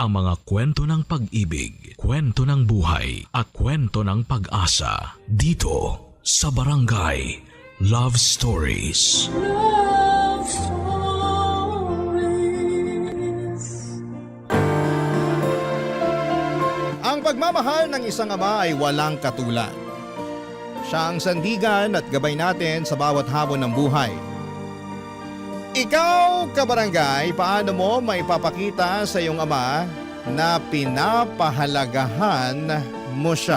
ang mga kwento ng pag-ibig, kwento ng buhay at kwento ng pag-asa dito sa Barangay Love Stories. Love Stories. Ang pagmamahal ng isang ama ay walang katulad. Siya ang sandigan at gabay natin sa bawat hamon ng buhay. Ikaw, kabarangay, paano mo maipapakita sa iyong ama na pinapahalagahan mo siya?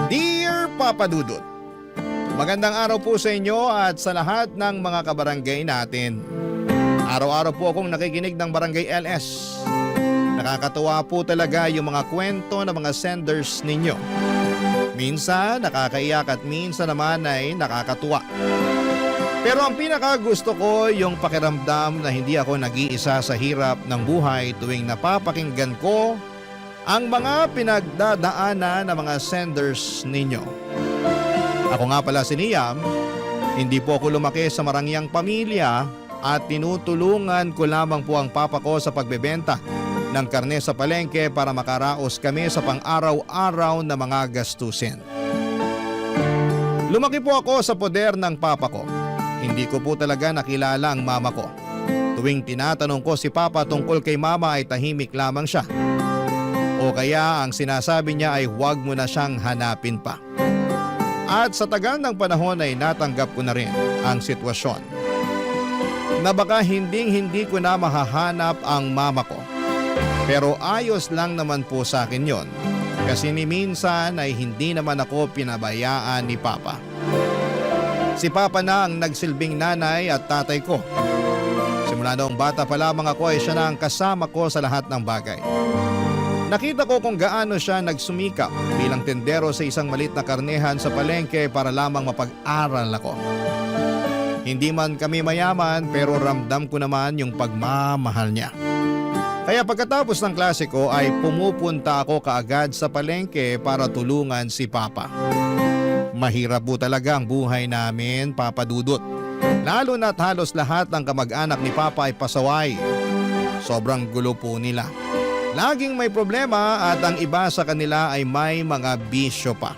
Dear Papa Dudut, magandang araw po sa inyo at sa lahat ng mga kabarangay natin. Araw-araw po akong nakikinig ng Barangay LS. Nakakatuwa po talaga yung mga kwento ng mga senders ninyo. Minsan nakakaiyak at minsan naman ay nakakatuwa. Pero ang pinakagusto ko yung pakiramdam na hindi ako nag-iisa sa hirap ng buhay tuwing napapakinggan ko ang mga pinagdadaanan ng mga senders ninyo. Ako nga pala si Liam, hindi po ako lumaki sa marangyang pamilya at tinutulungan ko lamang po ang papa ko sa pagbebenta ng karne sa palengke para makaraos kami sa pang-araw-araw na mga gastusin. Lumaki po ako sa poder ng papa ko. Hindi ko po talaga nakilala ang mama ko. Tuwing tinatanong ko si papa tungkol kay mama ay tahimik lamang siya. O kaya ang sinasabi niya ay huwag mo na siyang hanapin pa. At sa tagal ng panahon ay natanggap ko na rin ang sitwasyon na baka hindi ko na mahahanap ang mama ko. Pero ayos lang naman po sa akin yon kasi ni minsan ay hindi naman ako pinabayaan ni papa. Si papa na ang nagsilbing nanay at tatay ko. Simula noong bata pa lamang ako ay siya na ang kasama ko sa lahat ng bagay. Nakita ko kung gaano siya nagsumikap bilang tendero sa isang maliit na karnehan sa palengke para lamang mapag-aral ako. Hindi man kami mayaman pero ramdam ko naman yung pagmamahal niya. Kaya pagkatapos ng klase ko ay pumupunta ako kaagad sa palengke para tulungan si papa. Mahirap po talaga ang buhay namin, Papa Dudut. Lalo na't halos lahat ng kamag-anak ni papa ay pasaway. Sobrang gulo po nila. Laging may problema at ang iba sa kanila ay may mga bisyo pa.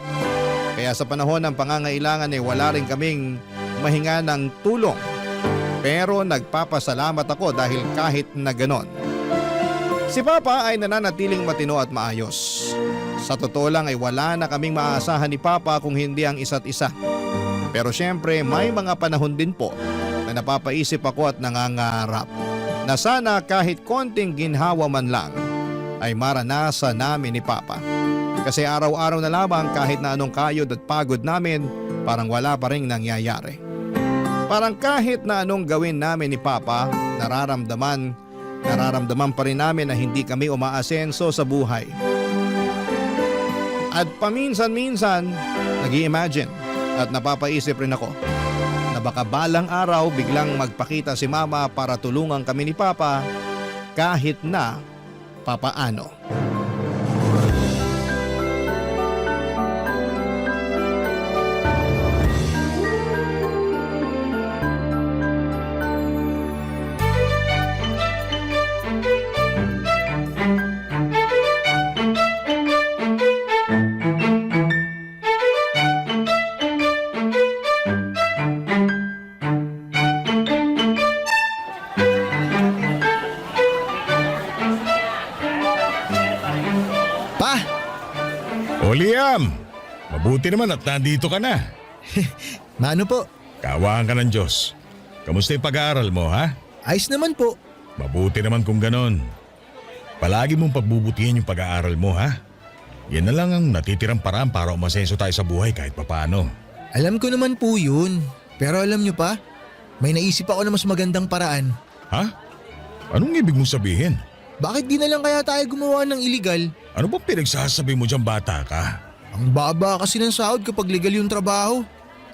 Kaya sa panahon ng pangangailangan ay wala rin kaming mahinga ng tulong. Pero nagpapasalamat ako dahil kahit na ganon, si papa ay nananatiling matino at maayos. Sa totoo lang ay wala na kaming maaasahan ni papa kung hindi ang isa't isa. Pero syempre may mga panahon din po na napapaisip ako at nangangarap na sana kahit konting ginhawa man lang ay maranasan namin ni papa. Kasi araw-araw na lamang kahit na anong kayod at pagod namin parang wala pa rin nangyayari. Parang kahit na anong gawin namin ni papa nararamdaman pa rin namin na hindi kami umaasenso sa buhay. At paminsan-minsan, nag-i-imagine at napapaisip rin ako na baka balang araw biglang magpakita si mama para tulungan kami ni papa kahit na papaano. O Liam, mabuti naman at nandito ka na. Maano po? Kaawaan ka ng Diyos. Kamusta yung pag-aaral mo, ha? Ayos naman po. Mabuti naman kung ganon. Palagi mong pagbubutihin yung pag-aaral mo, ha? Yan na lang ang natitirang paraan para umasenso tayo sa buhay kahit papaano. Alam ko naman po yun. Pero alam nyo pa, may naisip ako na mas magandang paraan. Ha? Anong ibig mong sabihin? Bakit di na lang kaya tayo gumawa ng illegal? Ano bang pinagsasabi mo dyan, bata ka? Ang baba kasi ng sahod kapag legal yung trabaho.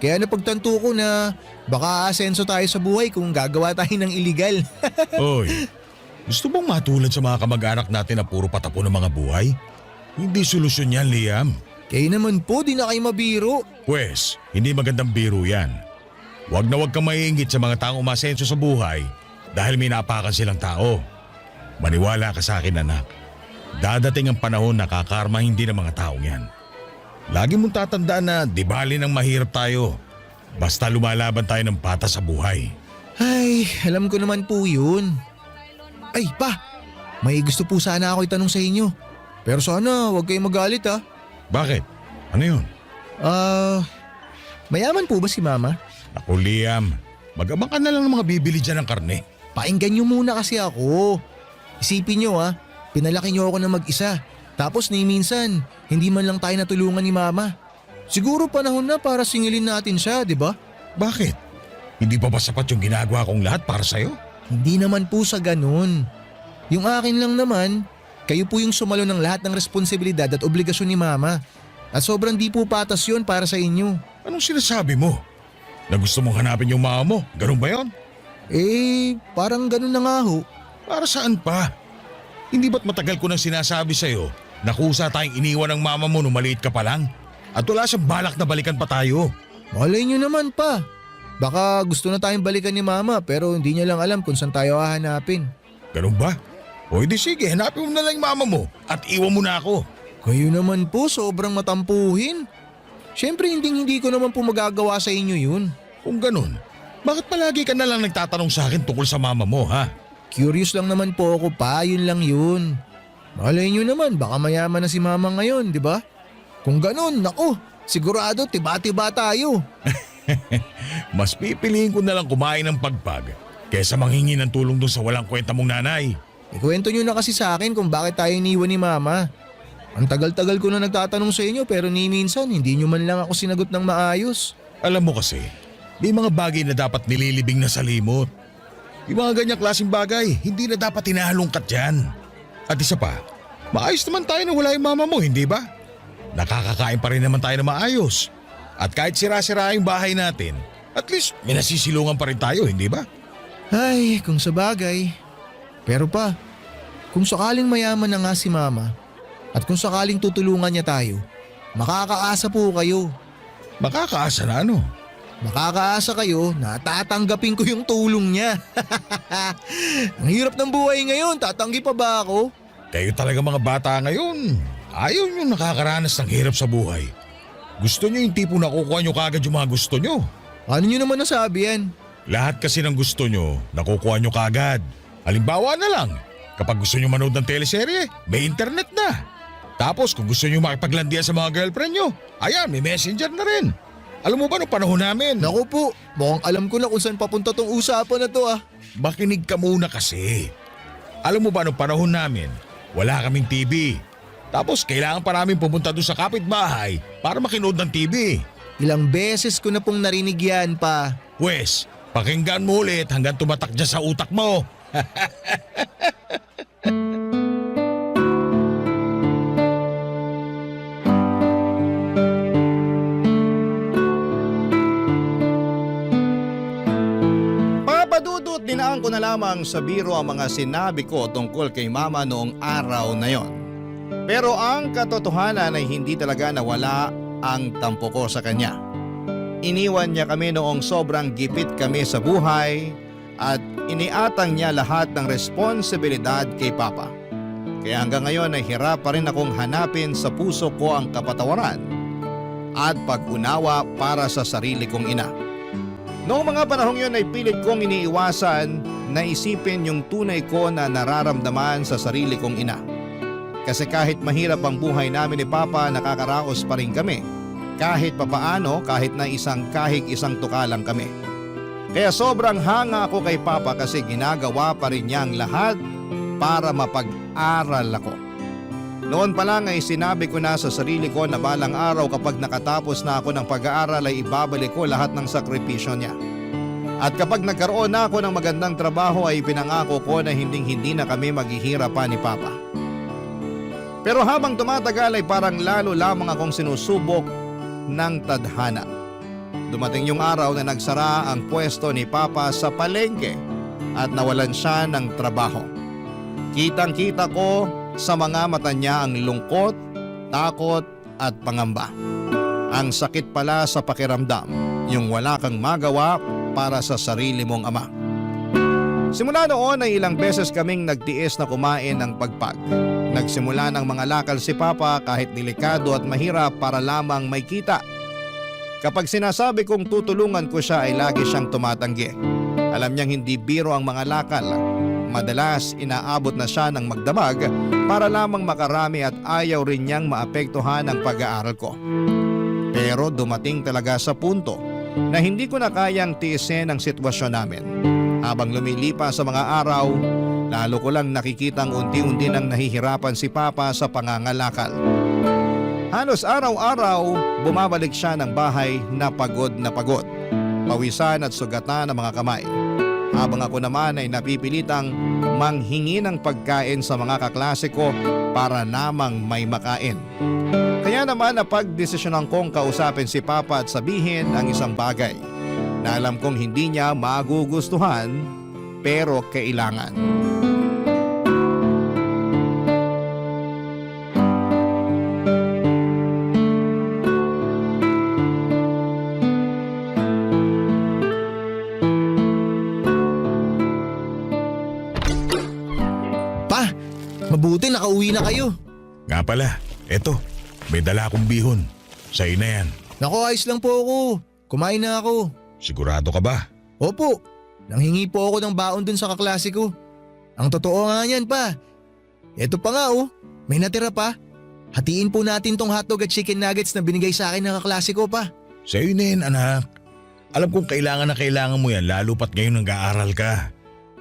Kaya napagtanto ko na baka aasenso tayo sa buhay kung gagawa tayo ng illegal. Oy, gusto bang matulad sa mga kamag-anak natin na puro patapon ng mga buhay? Hindi solusyon yan, Liam. Kaya naman po, di na kayo mabiro. Pwes, hindi magandang biro yan. Huwag na huwag kang maiingit sa mga taong umasenso sa buhay dahil may napakan silang tao. Maniwala ka sa akin, anak. Dadating ang panahon na kakarma hindi ng mga taong yan. Lagi mong tatandaan na di bali nang mahirap tayo. Basta lumalaban tayo ng patas sa buhay. Ay, alam ko naman po yun. Ay, pa! May gusto po sana ako itanong sa inyo. Pero sana huwag kayong magalit ha. Bakit? Ano yun? Mayaman po ba si Mama? Ako, Liam. Mag-abang ka na lang ng mga bibili dyan ng karne. Painggan niyo muna kasi ako. Isipin niyo ha, pinalaki niyo ako na mag-isa. Tapos ni minsan, hindi man lang tayo natulungan ni Mama. Siguro panahon na para singilin natin siya, di ba? Bakit? Hindi pa ba sapat yung ginagawa kong lahat para sa'yo? Hindi naman po sa ganun. Yung akin lang naman, kayo po yung sumalo ng lahat ng responsibilidad at obligasyon ni Mama. At sobrang di po patas yun para sa inyo. Anong sinasabi mo? Na gusto mong hanapin yung mama mo? Ganun ba yon? Parang ganun na nga ho. Para saan pa? Hindi ba't matagal ko nang sinasabi sa'yo na kusa tayong iniwan ng mama mo nung maliit ka pa lang? At wala siyang balak na balikan pa tayo. Malay nyo naman pa. Baka gusto na tayong balikan ni Mama pero hindi niya lang alam kung saan tayo hahanapin. Ganun ba? O edi sige, hanapin mo na lang yung mama mo at iwan mo na ako. Kayo naman po sobrang matampuhin. Siyempre hindi ko naman po magagawa sa inyo yun. Kung ganun, bakit palagi ka na lang nagtatanong sa akin tungkol sa mama mo, ha? Curious lang naman po ako pa, yun lang yun. Malay nyo naman, baka mayaman na si Mama ngayon, di ba? Kung ganun, naku, sigurado tiba-tiba tayo. Mas pipiliin ko na lang kumain ng pagpag kaysa manghingi ng tulong dun sa walang kwenta mong nanay. Ikwento nyo na kasi sa akin kung bakit tayo iniwan ni Mama. Ang tagal-tagal ko na nagtatanong sa inyo pero ni minsan hindi nyo man lang ako sinagot ng maayos. Alam mo kasi, may mga bagay na dapat nililibing na sa limot. Yung mga ganyang klaseng bagay, hindi na dapat hinahalungkat yan. At isa pa, maayos naman tayo na wala yung mama mo, hindi ba? Nakakakain pa rin naman tayo na maayos. At kahit sira-sira yung bahay natin, at least may nasisilungan pa rin tayo, hindi ba? Ay, kung sa bagay. Pero pa, kung sakaling mayaman na nga si Mama at kung sakaling tutulungan niya tayo, makakaasa po kayo. Makakaasa na ano? Makakaasa kayo na tatanggapin ko yung tulong niya. Ang hirap ng buhay ngayon, tatanggi pa ba ako? Kayo talaga mga bata ngayon. Ayaw nyo nakakaranas ng hirap sa buhay. Gusto nyo yung tipo na kukuha nyo kagad yung mga gusto nyo. Ano nyo naman nasabi yan? Lahat kasi ng gusto nyo, nakukuha nyo kagad. Halimbawa na lang, kapag gusto nyo manood ng teleserye, may internet na. Tapos kung gusto nyo makipaglandian sa mga girlfriend nyo, ayan, may messenger na rin. Alam mo ba nung panahon namin? Naku po, mukhang alam ko na kung saan papunta tong usapan na to ah. Makinig ka muna kasi. Alam mo ba nung panahon namin, wala kaming TV. Tapos kailangan pa namin pumunta doon sa kapitbahay para makinood ng TV. Ilang beses ko na pong narinig yan pa. Pwes, pakinggan mo ulit hanggang tumatak dyan sa utak mo. Papadudot dinaan ko na lamang sa biro ang mga sinabi ko tungkol kay Mama noong araw na yon. Pero ang katotohanan ay hindi talaga nawala ang tampo ko sa kanya. Iniwan niya kami noong sobrang gipit kami sa buhay at iniatang niya lahat ng responsibilidad kay Papa. Kaya hanggang ngayon ay hirap pa rin akong hanapin sa puso ko ang kapatawaran at pag-unawa para sa sarili kong ina. Noong mga panahong yun ay pilit kong iniiwasan na isipin yung tunay ko na nararamdaman sa sarili kong ina. Kasi kahit mahirap ang buhay namin ni Papa, nakakaraos pa rin kami. Kahit papaano, kahit na isang tuka lang kami. Kaya sobrang hanga ako kay Papa kasi ginagawa pa rin niya ang lahat para mapag-aral ako. Noon pa lang ay sinabi ko na sa sarili ko na balang araw kapag nakatapos na ako ng pag-aaral ay ibabalik ko lahat ng sakripisyo niya. At kapag nagkaroon na ako ng magandang trabaho ay pinangako ko na hindi na kami maghihirap pa ni Papa. Pero habang tumatagal ay parang lalo lamang akong sinusubok ng tadhana. Dumating yung araw na nagsara ang pwesto ni Papa sa palengke at nawalan siya ng trabaho. Kitang-kita ko sa mga mata niya ang lungkot, takot at pangamba. Ang sakit pala sa pakiramdam, yung wala kang magawa para sa sarili mong ama. Simula noon ay ilang beses kaming nagtiis na kumain ng pagpag. Nagsimula ng mga lakal si Papa kahit delikado at mahirap para lamang may kita. Kapag sinasabi kong tutulungan ko siya ay lagi siyang tumatanggi. Alam niyang hindi biro ang mga lakal. Madalas inaabot na siya ng magdamag para lamang makarami at ayaw rin niyang maapektuhan ang pag-aaral ko. Pero dumating talaga sa punto na hindi ko na kayang tiisin ang sitwasyon namin. Habang lumilipas sa mga araw, lalo ko lang nakikitang unti-unti nang nahihirapan si Papa sa pangangalakal. Halos araw-araw, bumabalik siya ng bahay na pagod, pawisan at sugatan ang mga kamay. Habang ako naman ay napipilitang manghingi ng pagkain sa mga kaklase ko para namang may makain. Kaya naman napagdesisyonan kong kausapin si Papa at sabihin ang isang bagay na alam kong hindi niya magugustuhan pero kailangan. Pa, mabuti nakauwi na kayo. Nga pala, eto, may dala akong bihon. Sa'yo na yan. Naku, ayos lang po ako. Kumain na ako. Sigurado ka ba? Opo, nanghingi po ako ng baon dun sa kaklase ko. Ang totoo nga yan pa. Eto pa nga oh, may natira pa. Hatiin po natin tong hotdog at chicken nuggets na binigay sa akin ng kaklase ko pa. Sa'yo na yan, anak. Alam kong kailangan na kailangan mo yan lalo pat ngayon nag-aaral ka.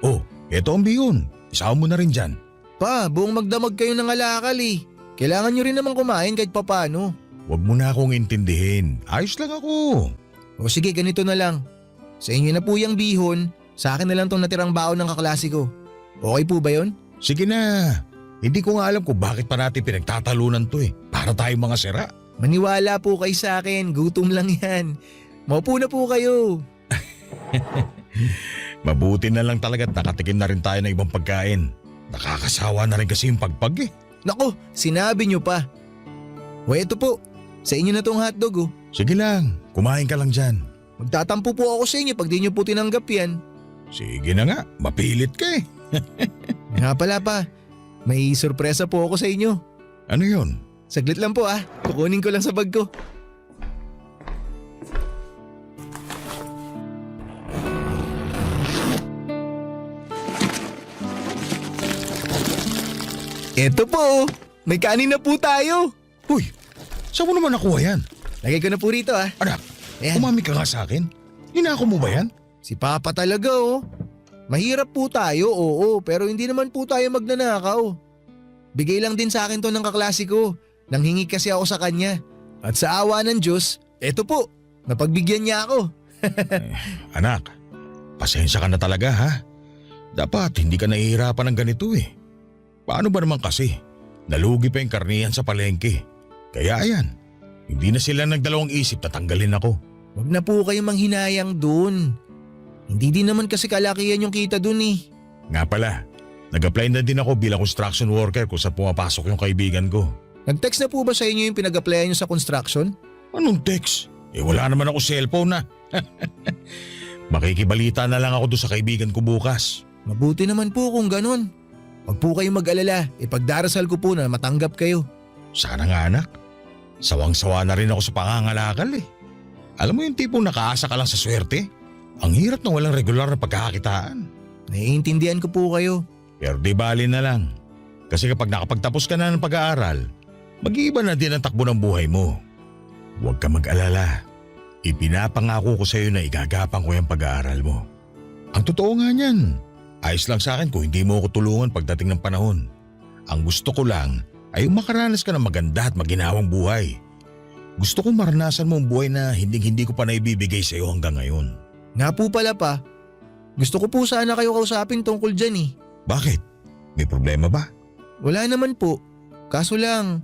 Oh, eto ang bihon. Isama mo na rin dyan. Pa, buong magdamag kayo ng alakal eh. Kailangan nyo rin naman kumain kahit papano. Huwag mo na akong intindihin. Ayos lang ako. O sige, ganito na lang. Sa inyo na po yung bihon, sa akin na lang tong natirang baon ng kaklase ko. Okay po ba yun? Sige na. Hindi ko nga alam kung bakit pa natin pinagtatalunan to eh. Para tayong mga sira. Maniwala po kayo sa akin, gutom lang yan. Maupo na po kayo. Mabuti na lang talaga at nakatikim na rin tayo ng ibang pagkain. Nakakasawa na rin kasi yung pagpag eh. Naku, sinabi nyo pa. O eto po, sa inyo na tong hotdog oh. Sige lang, kumain ka lang dyan. Magtatampo po ako sa inyo pag di nyo po tinanggap yan. Sige na nga, mapilit ka eh. Nga pala pa, may sorpresa po ako sa inyo. Ano yun? Saglit lang po kukunin ko lang sa bag ko. Eto po, may kanin na po tayo. Uy, saan mo naman nakuha yan? Lagay ko na po rito Anak, Ayan. umami ka nga sa akin. Ninako mo ba yan? Si Papa talaga Mahirap po tayo, oo, pero hindi naman po tayo magnanakaw. Bigay lang din sa akin to ng kaklase ko. Nanghingi kasi ako sa kanya. At sa awa ng Diyos, eto po, napagbigyan niya ako. Anak, pasensya ka na talaga ha. Dapat hindi ka nahihirapan ng ganito eh. Paano ba naman kasi? Nalugi pa yung karnihan sa palengke. Kaya ayan, hindi na sila nagdalawang isip na tanggalin ako. Huwag na po kayong manghinayang dun. Hindi din naman kasi kalakihan yung kita dun eh. Nga pala, nag-apply na din ako bilang construction worker kung saan pumapasok yung kaibigan ko. Nag-text na po ba sa inyo yung pinag-applyan nyo sa construction? Anong text? Wala naman ako cellphone na. Makikibalita na lang ako doon sa kaibigan ko bukas. Mabuti naman po kung ganun. Huwag po kayong mag-alala, ipagdarasal ko po na matanggap kayo. Sana nga anak. Sawang-sawa na rin ako sa pangangalakal eh. Alam mo yung tipong nakaasa ka lang sa swerte? Ang hirap na walang regular na pagkakakitaan. Naiintindihan ko po kayo. Pero di bali na lang. Kasi kapag nakapagtapos ka na ng pag-aaral, mag-iiba na din ang takbo ng buhay mo. Huwag ka mag-alala. Ipinapangako ko sa iyo na igagapang ko yung pag-aaral mo. Ang totoo nga niyan. Ayos lang sa akin kung hindi mo ako tulungan pagdating ng panahon. Ang gusto ko lang ay makaranas ka ng maganda at maginhawang buhay. Gusto kong maranasan mo ang buhay na hindi ko pa naibibigay sa iyo hanggang ngayon. Nga po pala pa, gusto ko po sana kayo kausapin tungkol dyan eh. Bakit? May problema ba? Wala naman po. Kaso lang,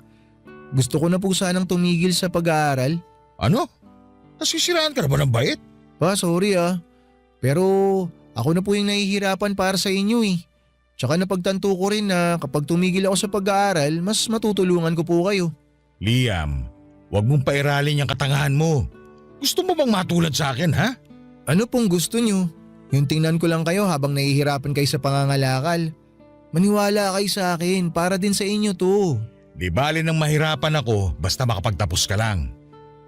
gusto ko na po sanang tumigil sa pag-aaral. Ano? Nasisiraan ka na ba ng bait? Pa, sorry Pero ako na po yung nahihirapan para sa inyo eh. Tsaka napagtanto ko rin na kapag tumigil ako sa pag-aaral, mas matutulungan ko po kayo. Liam, huwag mong pairalin yung katangahan mo. Gusto mo bang matulad sa akin, ha? Ano pong gusto nyo? Yung tingnan ko lang kayo habang nahihirapan kayo sa pangangalakal. Maniwala kayo sa akin, para din sa inyo to. Di bali nang mahirapan ako basta makapagtapos ka lang.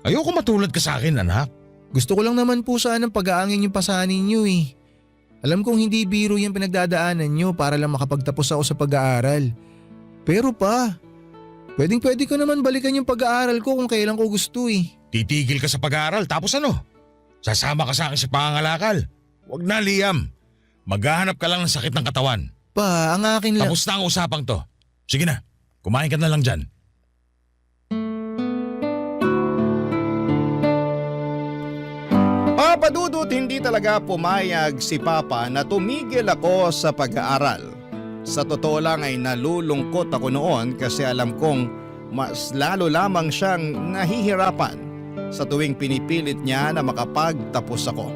Ayoko matulad ka sa akin, anak. Gusto ko lang naman po sanang pag-aangin yung pasanin nyo eh. Alam kong hindi biro yung pinagdadaanan nyo para lang makapagtapos ako sa pag-aaral. Pero pa, pwedeng-pwede ko naman balikan yung pag-aaral ko kung kailan ko gusto eh. Titigil ka sa pag-aaral tapos ano? Sasama ka sa akin sa pangangalakal. Huwag na, Liam. Maghahanap ka lang ng sakit ng katawan. Pa, ang akin lang… Tapos na ang usapang to. Sige na, kumain ka na lang dyan. Papa Dudut, hindi talaga pumayag si Papa na tumigil ako sa pag-aaral. Sa totoo lang ay nalulungkot ako noon kasi alam kong mas lalo lamang siyang nahihirapan sa tuwing pinipilit niya na makapagtapos ako.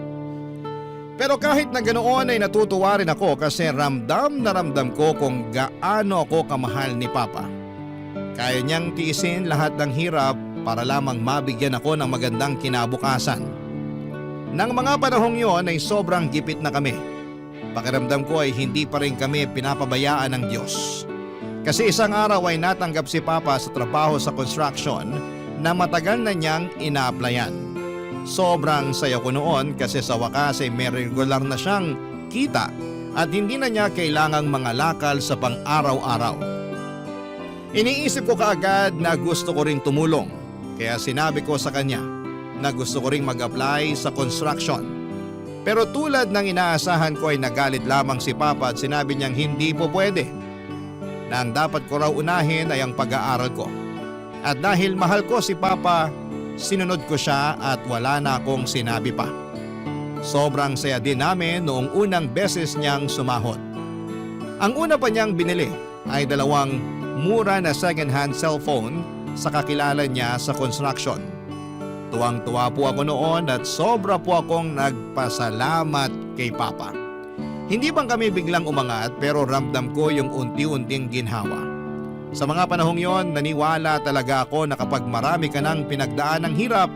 Pero kahit na ganoon ay natutuwa rin ako kasi ramdam na ramdam ko kung gaano ako kamahal ni Papa. Kaya niyang tiisin lahat ng hirap para lamang mabigyan ako ng magandang kinabukasan. Nang mga panahong yon ay sobrang gipit na kami. Pakiramdam ko ay hindi pa rin kami pinapabayaan ng Diyos. Kasi isang araw ay natanggap si Papa sa trabaho sa construction na matagal na niyang ina-applyan. Sobrang saya ko noon kasi sa wakas ay may regular na siyang kita at hindi na niya kailangang mangalakal sa pang-araw-araw. Iniisip ko kaagad na gusto ko ring tumulong kaya sinabi ko sa kanya na gusto ko ring mag-apply sa construction. Pero tulad ng inaasahan ko ay nagalit lamang si Papa at sinabi niyang hindi po pwede. Na ang dapat ko raw unahin ay ang pag-aaral ko. At dahil mahal ko si Papa, sinunod ko siya at wala na akong sinabi pa. Sobrang saya din namin noong unang beses niyang sumahod. Ang una pa niyang binili ay 2 mura na second-hand cellphone sa kakilala niya sa construction. Tuwang-tuwa po ako noon at sobra po akong nagpasalamat kay Papa. Hindi bang kami biglang umangat pero ramdam ko yung unti-unting ginhawa. Sa mga panahong yon, naniwala talaga ako na kapag marami ka ng pinagdaan ng hirap,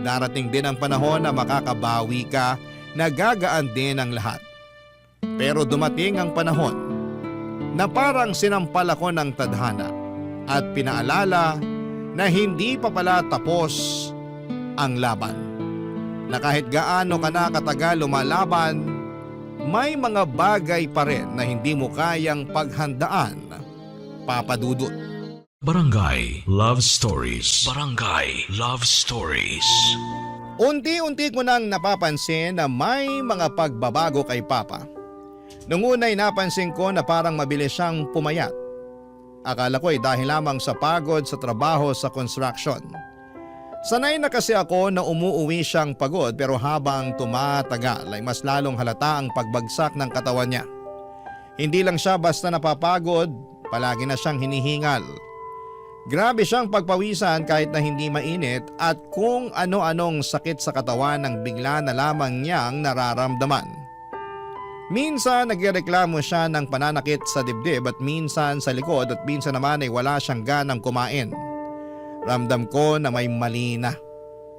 darating din ang panahon na makakabawi ka, nagagaan din ang lahat. Pero dumating ang panahon na parang sinampal ako ng tadhana at pinaalala na hindi pa pala tapos ang laban. Na kahit gaano ka na katagal lumalaban, may mga bagay pa rin na hindi mo kayang paghandaan, Papa Dudut. Barangay Love Stories. Barangay Love Stories. Unti-unti ko nang napapansin na may mga pagbabago kay Papa. Nung una'y napansin ko na parang mabilis siyang pumayat. Akala ko ay dahil lamang sa pagod sa trabaho sa construction. Sanay na kasi ako na umuuwi siyang pagod pero habang tumatagal ay mas lalong halata ang pagbagsak ng katawan niya. Hindi lang siya basta napapagod, palagi na siyang hinihingal. Grabe siyang pagpawisan kahit na hindi mainit at kung ano-anong sakit sa katawan ang bigla na lamang niyang nararamdaman. Minsan nagreklamo siya ng pananakit sa dibdib at minsan sa likod at minsan naman ay wala siyang ganang kumain. Ramdam ko na may mali na.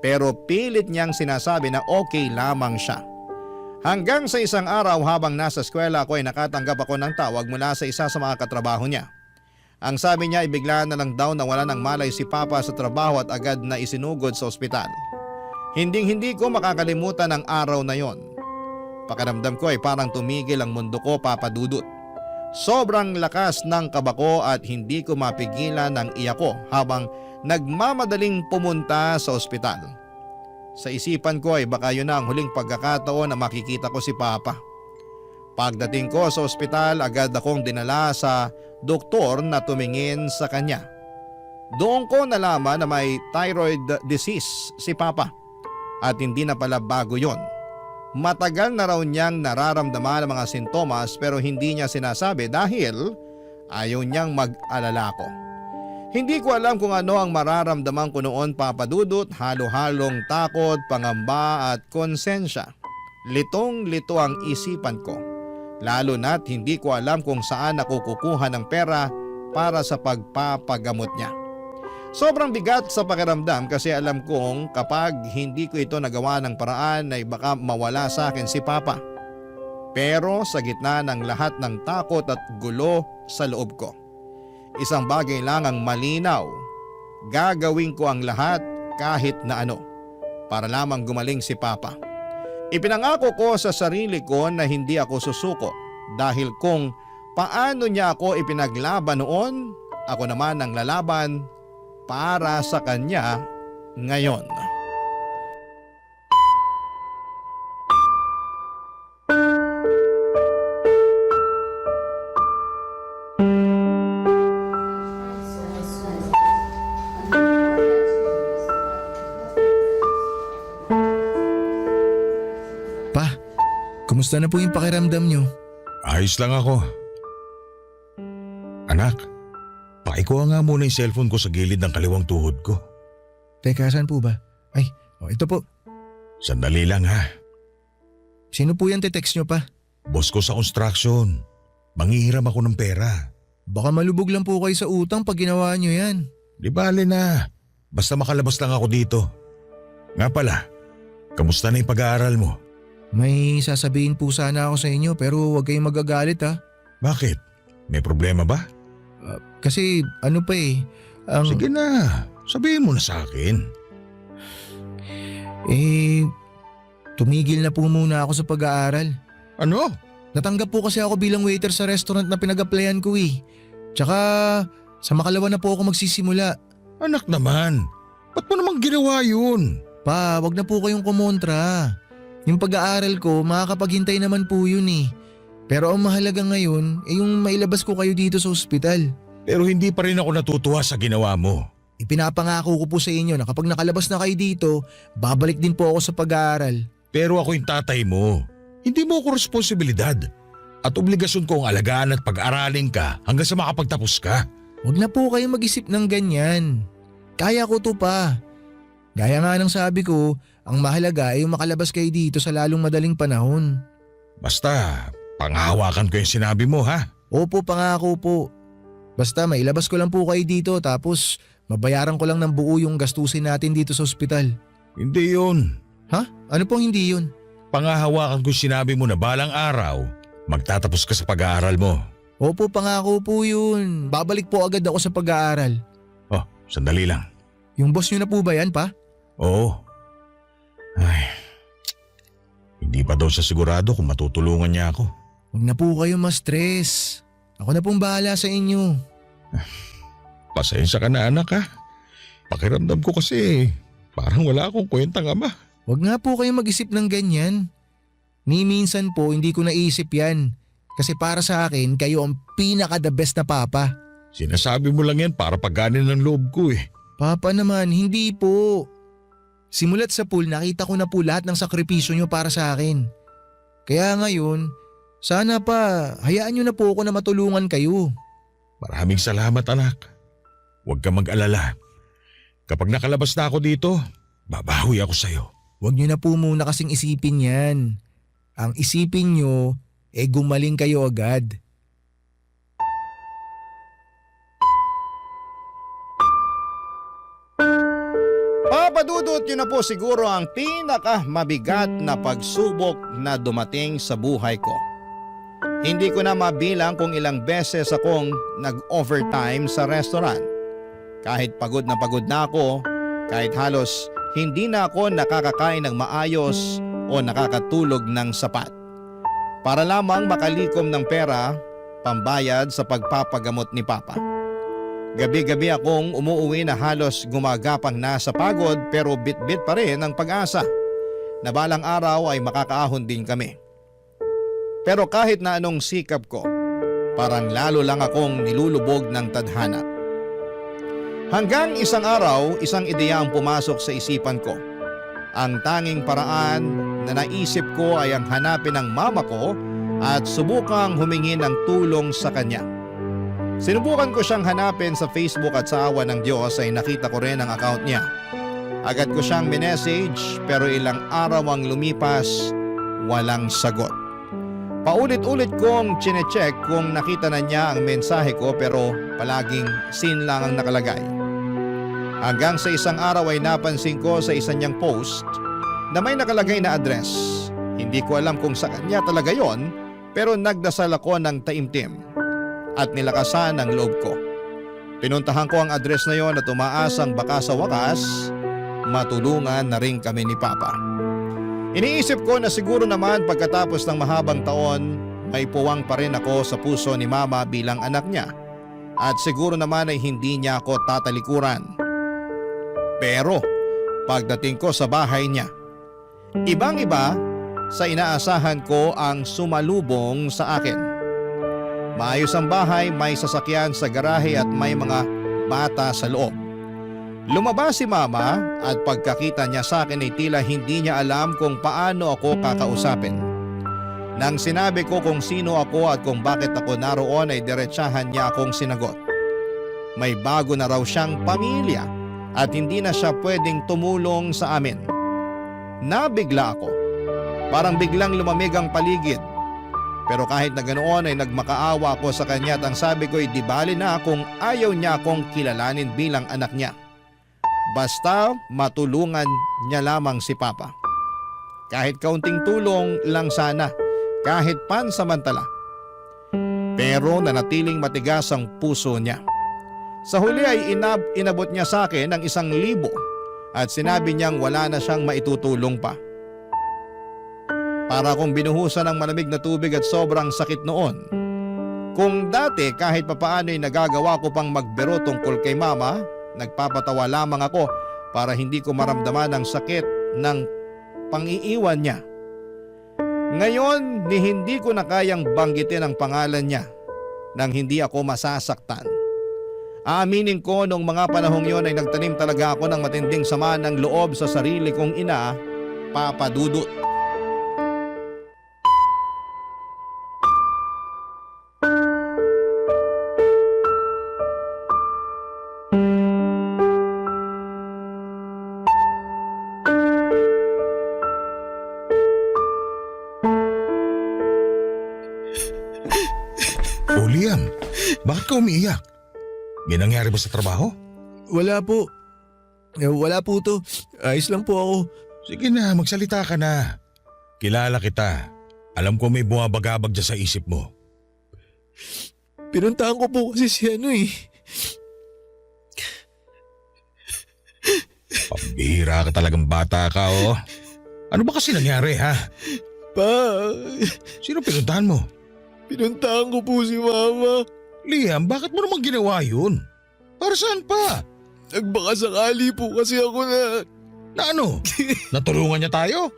Pero pilit niyang sinasabi na okay lamang siya. Hanggang sa isang araw habang nasa eskwela ako ay nakatanggap ako ng tawag mula sa isa sa mga katrabaho niya. Ang sabi niya ay bigla na lang daw nawala ng malay si Papa sa trabaho at agad na isinugod sa ospital. Hinding-hindi ko makakalimutan ang araw na yon. Pakiramdam ko ay parang tumigil ang mundo ko, Papa Dudut. Sobrang lakas ng kaba ko at hindi ko mapigilan ang iyak ko habang nagmamadaling pumunta sa ospital. Sa isipan ko ay baka yun na ang huling pagkakataon na makikita ko si Papa. Pagdating ko sa ospital, agad akong dinala sa doktor na tumingin sa kanya. Doon ko nalaman na may thyroid disease si Papa at hindi na pala bago yon. Matagal na raw niyang nararamdaman ang mga sintomas pero hindi niya sinasabi dahil ayaw niyang mag-alala ko. Hindi ko alam kung ano ang mararamdaman ko noon, Papa Dudut, halo-halong takot, pangamba at konsensya. Litong-lito ang isipan ko. Lalo na't hindi ko alam kung saan ako kukuha ng pera para sa pagpapagamot niya. Sobrang bigat sa pakiramdam kasi alam kong kapag hindi ko ito nagawa ng paraan ay baka mawala sa akin si Papa. Pero sa gitna ng lahat ng takot at gulo sa loob ko, isang bagay lang ang malinaw. Gagawin ko ang lahat kahit na ano para lamang gumaling si Papa. Ipinangako ko sa sarili ko na hindi ako susuko dahil kung paano niya ako ipinaglaban noon, ako naman ang lalaban para sa kanya ngayon. Pa, kumusta na po yung pakiramdam nyo? Ayos lang ako. Anak, pakikuha nga muna yung cellphone ko sa gilid ng kaliwang tuhod ko. Teka, saan po ba? Ay, ito po. Sandali lang ha. Sino po yan te-text nyo pa? Boss ko sa construction. Manghihiram ako ng pera. Baka malubog lang po kayo sa utang pag ginawa nyo yan. Di bale na. Basta makalabas lang ako dito. Nga pala, kamusta na yung pag-aaral mo? May sasabihin po sana ako sa inyo pero huwag kayong magagalit ha. Bakit? May problema ba? Kasi ano pa eh. Sige na, sabihin mo na sa akin. Tumigil na po muna ako sa pag-aaral. Ano? Natanggap po kasi ako bilang waiter sa restaurant na pinag-applyan ko eh. Tsaka sa Makalawa na po ako magsisimula. Anak naman, ba't mo naman ginawa yun? Pa, wag na po kayong kumontra. Yung pag-aaral ko, makakapaghintay naman po yun eh. Pero ang mahalaga ngayon ay yung mailabas ko kayo dito sa ospital. Pero hindi pa rin ako natutuwa sa ginawa mo. Ipinapangako ko po sa inyo na kapag nakalabas na kayo dito, babalik din po ako sa pag-aaral. Pero ako yung tatay mo. Hindi mo ako responsibilidad. At obligasyon kong alagaan at pag-aralin ka hanggang sa makapagtapos ka. Huwag na po kayo mag-isip ng ganyan. Kaya ko to pa. Gaya nga ng sabi ko, ang mahalaga ay yung makalabas kayo dito sa lalong madaling panahon. Basta, panghawakan ko yung sinabi mo ha. Opo, pangako po. Basta mailabas ko lang po kayo dito tapos mabayaran ko lang ng buo yung gastusin natin dito sa ospital. Hindi yun. Ha? Ano pong hindi yun? Panghahawakan ko yung sinabi mo na balang araw, magtatapos ka sa pag-aaral mo. Opo, pangako po yun. Babalik po agad ako sa pag-aaral. Oh, sandali lang. Yung boss nyo na po ba yan, pa? Oo. Ay, hindi pa daw siya sigurado kung matutulungan niya ako. Huwag na po kayo ma-stress. Ako na pong bahala sa inyo. Pasensya ka na anak ha. Pakiramdam ko kasi parang wala akong kwentang ama. Huwag nga po kayo mag-isip ng ganyan. Ni minsan po hindi ko naisip yan. Kasi para sa akin, kayo ang pinaka-the best na papa. Sinasabi mo lang yan para pagganin ng loob ko eh. Papa naman, hindi po. Simulat sa pool, nakita ko na po lahat ng sakripisyo nyo para sa akin. Kaya ngayon, sana pa, hayaan nyo na po ako na matulungan kayo. Maraming salamat anak. Huwag ka mag-alala. Kapag nakalabas na ako dito, babawi ako sa'yo. Huwag nyo na po muna kasing isipin yan. Ang isipin nyo, gumaling kayo agad. Papadudot yun na po siguro ang pinakamabigat na pagsubok na dumating sa buhay ko. Hindi ko na mabilang kung ilang beses akong nag-overtime sa restaurant. Kahit pagod na ako, kahit halos hindi na ako nakakakain ng maayos o nakakatulog ng sapat. Para lamang makalikom ng pera, pambayad sa pagpapagamot ni Papa. Gabi-gabi akong umuuwi na halos gumagapang na sa pagod pero bit-bit pa rin ang pag-asa na balang araw ay makakaahon din kami. Pero kahit na anong sikap ko, parang lalo lang akong nilulubog ng tadhana. Hanggang isang araw, isang ideya ang pumasok sa isipan ko. Ang tanging paraan na naisip ko ay ang hanapin ang mama ko at subukang humingi ng tulong sa kanya. Sinubukan ko siyang hanapin sa Facebook at sa awa ng Diyos ay nakita ko rin ang account niya. Agad ko siyang minessage pero ilang araw ang lumipas, walang sagot. Paulit-ulit kong chinecheck kung nakita na niya ang mensahe ko pero palaging seen lang ang nakalagay. Hanggang sa isang araw ay napansin ko sa isa niyang post na may nakalagay na address. Hindi ko alam kung sa kanya talaga yon Pero nagdasal ako ng taimtim at nilakasan ang loob ko. Pinuntahan ko ang address na yon at umaasang baka sa wakas matulungan na rin kami ni Papa. Iniisip ko na siguro naman pagkatapos ng mahabang taon may puwang pa rin ako sa puso ni Mama bilang anak niya at siguro naman ay hindi niya ako tatalikuran. Pero pagdating ko sa bahay niya, ibang-iba sa inaasahan ko ang sumalubong sa akin. Maayos ang bahay, may sasakyan sa garahe at may mga bata sa loob. Lumabas si Mama at pagkakita niya sa akin ay tila hindi niya alam kung paano ako kakausapin. Nang sinabi ko kung sino ako at kung bakit ako naroon ay diretsahan niya akong sinagot. May bago na raw siyang pamilya at hindi na siya pwedeng tumulong sa amin. Nabigla ako. Parang biglang lumamig ang paligid. Pero kahit na ganoon ay nagmakaawa ako sa kanya at ang sabi ko ay di bali na kung ayaw niya akong kilalanin bilang anak niya. Basta matulungan niya lamang si Papa. Kahit kaunting tulong lang sana, kahit pansamantala. Pero nanatiling matigas ang puso niya. Sa huli ay inabot niya sa akin ng 1,000 at sinabi niyang wala na siyang maitutulong pa. Para akong binuhusan ng malamig na tubig at sobrang sakit noon. Kung dati kahit papaano ay nagagawa ko pang magbiro tungkol kay Mama, nagpapatawa lamang ako para hindi ko maramdaman ang sakit ng pang-iiwan niya. Ngayon, hindi ko na kayang banggitin ang pangalan niya nang hindi ako masasaktan. Aaminin ko nung mga panahong yon ay nagtanim talaga ako ng matinding sama ng loob sa sarili kong ina, Papa Dudut. Oh, Liam, bakit ka umiiyak? May nangyari ba sa trabaho? Wala po. Wala po to. Ayos lang po ako. Sige na, magsalita ka na. Kilala kita. Alam ko may bumabagabag dyan sa isip mo. Pinuntahan ko po kasi si ano eh. Pambihira ka talagang bata ka, oh. Ano ba kasi nangyari, ha? Pa, Sino pinuntahan mo? pinuntahan ko po si Mama. Liam, bakit mo naman ginawa yun? Para saan pa? Nagbaka sakali po kasi ako na... Na ano? Natulungan niya tayo?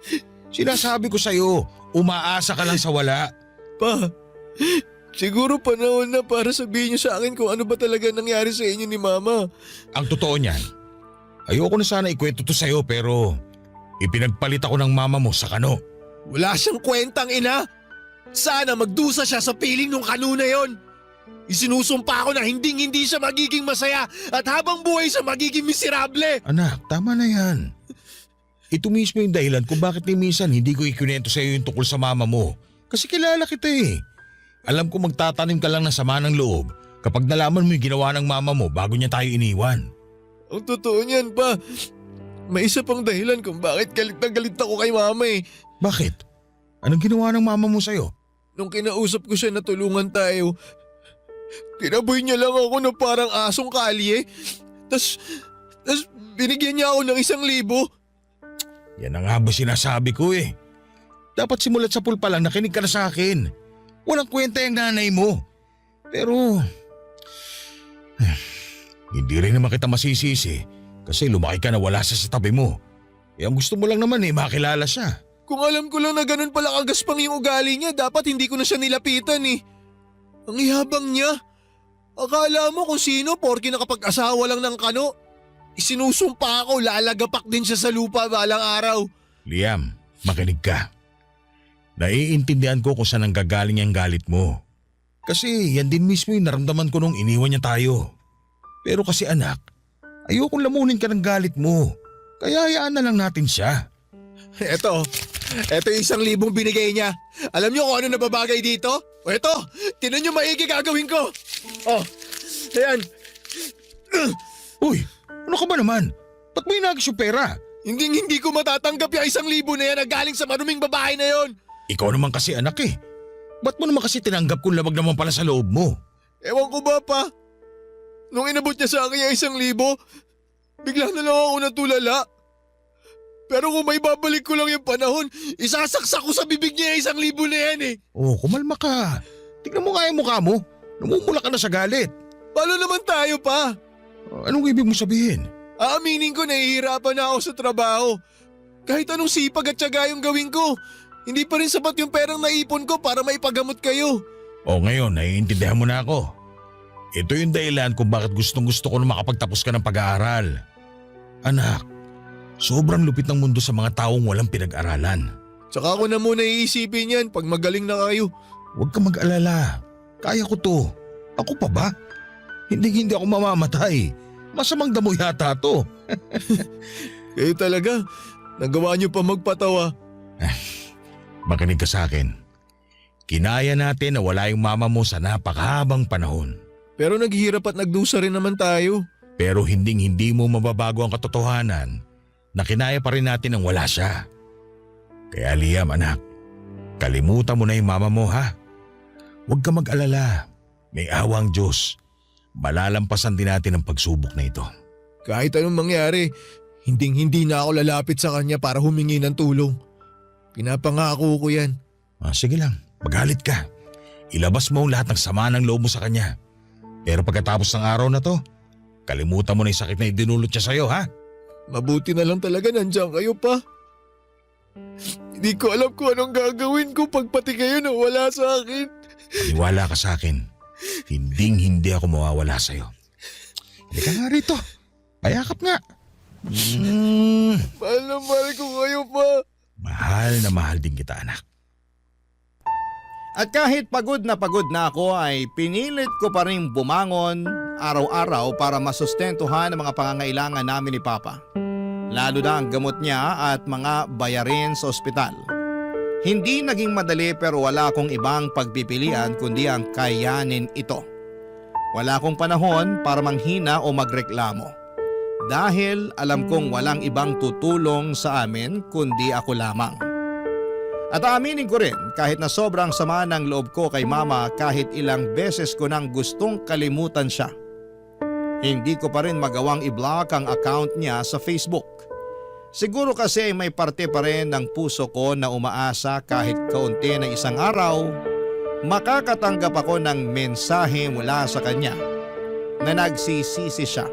Sinasabi ko sa'yo, umaasa ka lang sa wala. Pa, siguro panahon na para sabihin niyo sa akin kung ano ba talaga nangyari sa inyo ni Mama. Ang totoo niyan, ayoko na sana ikwento to sa'yo pero ipinagpalit ako ng mama mo sa kano. Wala siyang kwentang ina. Sana magdusa siya sa piling nung kano na yon. Isinusumpa ko na hindi siya magiging masaya at habang buhay siya magiging miserable. Anak, tama na yan. Ito mismo yung dahilan kung bakit ni minsan hindi ko ikunento sa'yo yung tungkol sa mama mo. Kasi kilala kita eh. Alam ko magtatanim ka lang ng sama ng loob kapag nalaman mo yung ginawa ng mama mo bago niya tayo iniwan. Ang totoo niyan pa, may isa pang dahilan kung bakit galit na galit ako kay Mama eh. Bakit? Anong ginawa ng mama mo sa'yo? Nung kinausap ko siya na tulungan tayo, tinaboy niya lang ako na parang asong kalye. Tas binigyan niya ako ng 1,000. Yan ang nga ba sinasabi ko eh. Dapat simulat sa pool pa lang nakinig ka na sa akin. Walang kwenta yung nanay mo. Pero... hindi rin naman kita masisisi kasi lumaki ka na wala siya sa tabi mo. Eh ang gusto mo lang naman eh makilala siya. Kung alam ko lang na ganun pala kagaspang yung ugali niya, dapat hindi ko na siya nilapitan eh. Ang ihabang niya. Akala mo kung sino porke nakapag-asawa lang ng kano. Isinusumpa ako, lalagapak din siya sa lupa balang araw. Liam, makinig ka. Naiintindihan ko kung saan nanggagaling ang galit mo. Kasi yan din mismo yung naramdaman ko nung iniwan niya tayo. Pero kasi anak, ayokong lamunin ka ng galit mo. Kaya hayaan na lang natin siya. Eto yung 1,000 binigay niya. Alam niyo kung ano nababagay dito? O eto, tinan niyo maigi gagawin ko. Oh, ayan. Uy, ano ka ba naman? Ba't mo inagis yung pera? Hindi ko matatanggap yung 1,000 na yan na galing sa maruming babae na yon. Ikaw naman kasi anak eh. Ba't mo naman kasi tinanggap kung labag naman pala sa loob mo? Ewan ko ba pa? Nung inabot niya sa akin yung 1,000, bigla na lang ako natulala. Pero kung may babalik ko lang yung panahon, isasaksak ko sa bibig niya yung 1,000 na yan eh. Oh, kumalma ka. Tignan mo nga yung mukha mo. Namumula ka na sa galit. Paano naman tayo pa? Anong ibig mo sabihin? Aaminin ko nahihirapan na ako sa trabaho. Kahit anong sipag at tiyaga yung gawin ko, hindi pa rin sapat yung perang naipon ko para maipagamot kayo. O ngayon, naiintindihan mo na ako. Ito yung dahilan kung bakit gustong gusto ko na makapagtapos ka ng pag-aaral. Anak, sobrang lupit ng mundo sa mga taong walang pinag-aralan. Tsaka ako na muna iisipin yan pag magaling na kayo. Huwag ka mag-alala. Kaya ko to. Ako pa ba? Hindi ako mamamatay. Masamang damo yata to. Kayo talaga, nagawa niyo pa magpatawa. Makinig ka sa akin. Kinaya natin na wala yung mama mo sa napakahabang panahon. Pero naghihirap at nagdusa rin naman tayo. Pero hindi mo mababago ang katotohanan na kinaya pa rin natin ang wala siya. Kaya Liam anak, kalimutan mo na yung mama mo ha. Huwag ka mag-alala. May awang Diyos. Malalampasan din natin ang pagsubok na ito. Kahit anong mangyari, hindi na ako lalapit sa kanya para humingi ng tulong. Pinapangako ko yan. Sige lang, magalit ka. Ilabas mo ang lahat ng sama ng loob mo sa kanya. Pero pagkatapos ng araw na to, kalimutan mo na yung sakit na idinulot niya sa'yo ha. Mabuti na lang talaga nandiyan kayo pa. Hindi ko alam kung anong gagawin ko pag pati kayo nawala sa akin. Paniwala ka sa akin. Hindi ako mawawala sa'yo. Hindi ka nga rito. Payakap nga. Mahal na mahal ko kayo pa. Mahal na mahal din kita anak. At kahit pagod na ako ay pinilit ko pa rin bumangon araw-araw para masustentuhan ang mga pangangailangan namin ni Papa. Lalo na ang gamot niya at mga bayarin sa ospital. Hindi naging madali pero wala akong ibang pagpipilian kundi ang kayanin ito. Wala akong panahon para manghina o magreklamo. Dahil alam kong walang ibang tutulong sa amin kundi ako lamang. At aaminin ko rin kahit na sobrang sama ng loob ko kay mama kahit ilang beses ko nang gustong kalimutan siya. Hindi ko pa rin magawang i-block ang account niya sa Facebook. Siguro kasi may parte pa rin ng puso ko na umaasa kahit kaunti na isang araw, makakatanggap ako ng mensahe mula sa kanya na nagsisisi siya,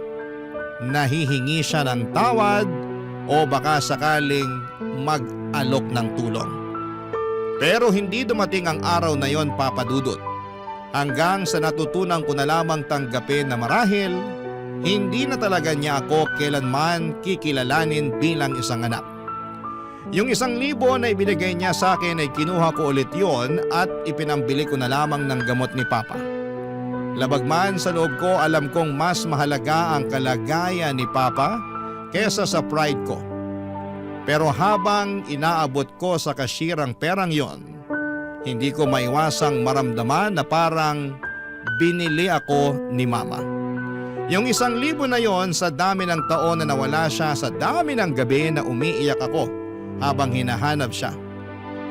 nahihingi siya ng tawad o baka sakaling mag-alok ng tulong. Pero hindi dumating ang araw na yon, Papa Dudut. Hanggang sa natutunan ko na lamang tanggapin na marahil, hindi na talaga niya ako kailanman kikilalanin bilang isang anak. Yung 1,000 na ibinigay niya sa akin ay kinuha ko ulit yon at ipinambili ko na lamang ng gamot ni Papa. Labag man sa loob ko, alam kong mas mahalaga ang kalagayan ni Papa kesa sa pride ko. Pero habang inaabot ko sa kasirang perang yon, hindi ko maiwasang maramdaman na parang binili ako ni Mama. Yung 1,000 na yon, sa dami ng taon na nawala siya, sa dami ng gabi na umiiyak ako habang hinahanap siya,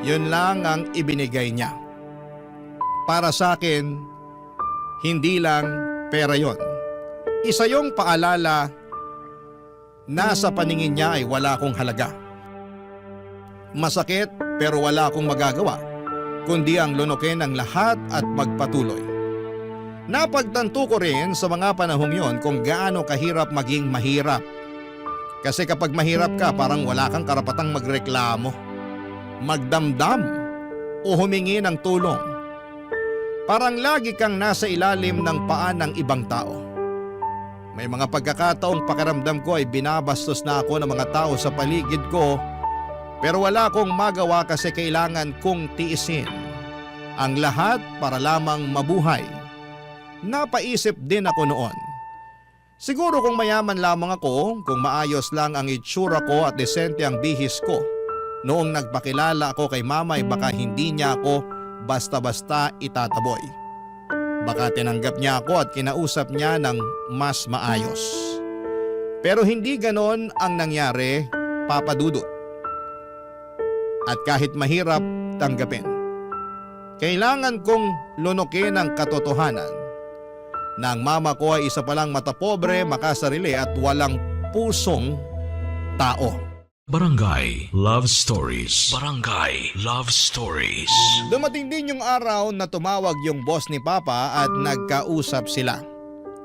yun lang ang ibinigay niya. Para sa akin, hindi lang pera yon. Isa yung paalala na sa paningin niya ay wala akong halaga. Masakit pero wala akong magagawa, kundi ang lunukin ang lahat at magpatuloy. Napagtanto ko rin sa mga panahong yon kung gaano kahirap maging mahirap. Kasi kapag mahirap ka, parang wala kang karapatang magreklamo, magdamdam o humingi ng tulong. Parang lagi kang nasa ilalim ng paa ng ibang tao. May mga pagkakataong pakiramdam ko ay binabastos na ako ng mga tao sa paligid ko, pero wala akong magawa kasi kailangan kong tiisin ang lahat para lamang mabuhay. Napaisip din ako noon. Siguro kung mayaman lamang ako, kung maayos lang ang itsura ko at desente ang bihis ko, noong nagpakilala ako kay Mama ay baka hindi niya ako basta-basta itataboy. Baka tinanggap niya ako at kinausap niya ng mas maayos. Pero hindi ganon ang nangyari, Papa Dudut. At kahit mahirap tanggapin, Kailangan kong lunukin ang katotohanan na ang mama ko ay isa palang matapobre, makasarili at walang pusong tao. Barangay Love Stories. Barangay Love Stories. Dumating din yung araw na tumawag yung boss ni Papa at nagkausap sila.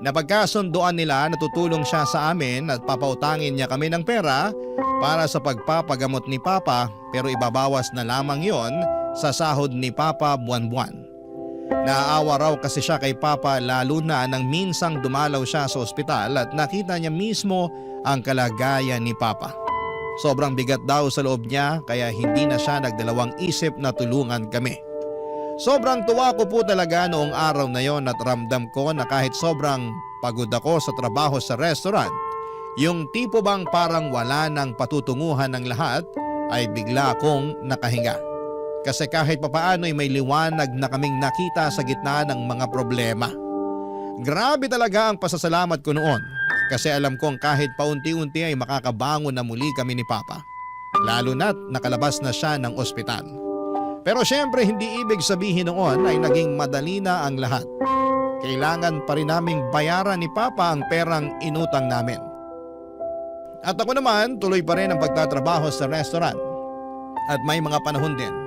Napagkasunduan nila na tutulong siya sa amin at papautangin niya kami ng pera para sa pagpapagamot ni Papa, pero ibabawas na lamang yon sa sahod ni Papa buwan-buwan. Naaawa raw kasi siya kay Papa, lalo na nang minsang dumalaw siya sa ospital at nakita niya mismo ang kalagayan ni Papa. Sobrang bigat daw sa loob niya kaya hindi na siya nagdalawang isip na tulungan kami. Sobrang tuwa ko po talaga noong araw na yon at ramdam ko na kahit sobrang pagod ako sa trabaho sa restaurant, yung tipo bang parang wala ng patutunguhan ng lahat, ay bigla akong nakahinga. Kasi kahit papaano ay may liwanag na kaming nakita sa gitna ng mga problema. Grabe talaga ang pasasalamat ko noon kasi alam kong kahit paunti-unti ay makakabangon na muli kami ni Papa. Lalo na't nakalabas na siya ng ospital. Pero syempre hindi ibig sabihin noon ay naging madali na ang lahat. Kailangan pa rin naming bayaran ni Papa ang perang inutang namin. At ako naman tuloy pa rin ang pagtatrabaho sa restaurant. At may mga panahon din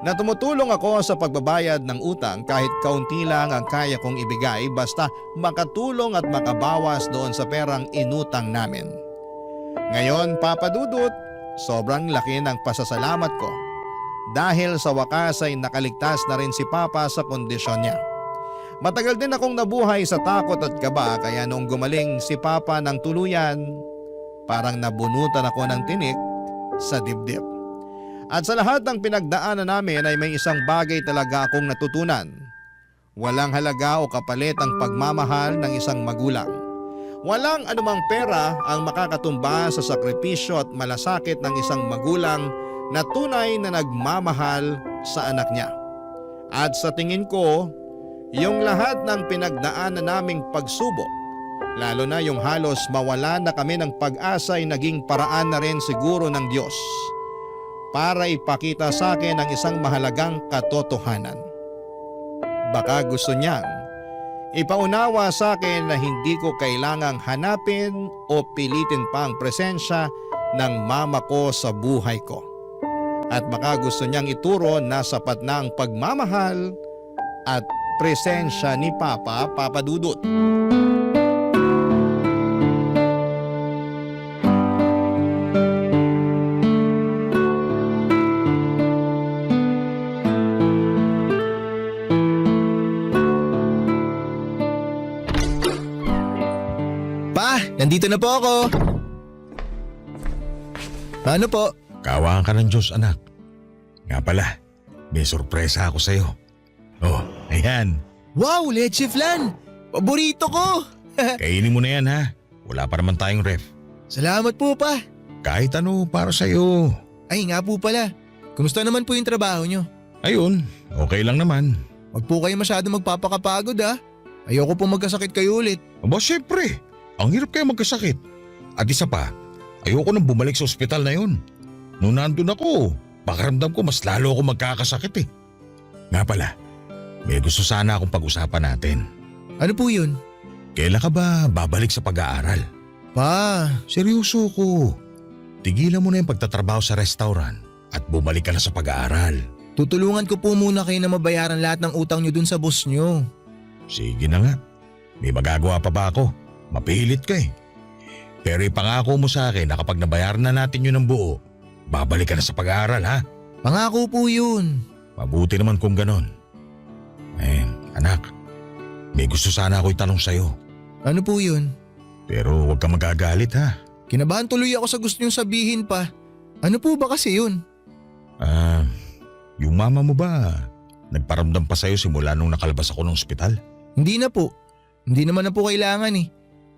na tumutulong ako sa pagbabayad ng utang kahit kaunti lang ang kaya kong ibigay basta makatulong at makabawas doon sa perang inutang namin. Ngayon, Papa Dudut, sobrang laki ng pasasalamat ko dahil sa wakas ay nakaligtas na rin si Papa sa kondisyon niya. Matagal din akong nabuhay sa takot at kaba kaya noong gumaling si Papa ng tuluyan, parang nabunutan ako ng tinik sa dibdib. At sa lahat ng pinagdaanan namin ay may isang bagay talaga akong natutunan. Walang halaga o kapalit ang pagmamahal ng isang magulang. Walang anumang pera ang makakatumba sa sakripisyo at malasakit ng isang magulang na tunay na nagmamahal sa anak niya. At sa tingin ko, yung lahat ng pinagdaanan naming pagsubok, lalo na yung halos mawala na kami ng pag-asa ay naging paraan na rin siguro ng Diyos para ipakita sa akin ang isang mahalagang katotohanan. Baka gusto niyang ipaunawa sa akin na hindi ko kailangang hanapin o pilitin pa ang presensya ng mama ko sa buhay ko. At baka gusto niyang ituro na sapat na ang pagmamahal at presensya ni Papa Dudut. Nandito na po ako. Ano po? Kaawaan ka ng Diyos, anak. Nga pala, may sorpresa ako sa'yo. Oh, ayan. Wow, leche flan! Paborito ko! Kainin mo na yan ha. Wala pa naman tayong ref. Salamat po pa. Kahit ano para sa'yo. Ay nga po pala. Kumusta naman po yung trabaho nyo? Ayun, okay lang naman. Huwag po kayo masyado magpapakapagod ha. Ayoko po magkasakit kayo ulit. Aba syempre, ang hirap kaya magkasakit. At isa pa, ayoko nang bumalik sa ospital na yun. Nung nandun ako, pakiramdam ko mas lalo ako magkakasakit eh. Nga pala, may gusto sana akong pag-usapan natin. Ano po yun? Kailan ka ba babalik sa pag-aaral? Pa, Seryoso ko. Tigilan mo na yung pagtatrabaho sa restaurant at bumalik ka na sa pag-aaral. tutulungan ko po muna kayo na mabayaran lahat ng utang nyo dun sa boss nyo. Sige na nga. May magagawa pa ba ako? Mapilit ka eh. Pero ipangako mo sa akin na kapag nabayaran na natin yun ng buo, babalik ka na sa pag-aaral ha? Pangako po yun. Mabuti naman kung ganon. Anak, may gusto sana ako itanong sa'yo. Ano po yun? Pero huwag kang magagalit ha. Kinabahan tuloy ako sa gusto nyong sabihin pa. Ano po ba kasi yun? Yung mama mo ba, nagparamdam pa sa'yo simula nung nakalabas ako ng ospital? Hindi na po. Hindi naman na po kailangan eh.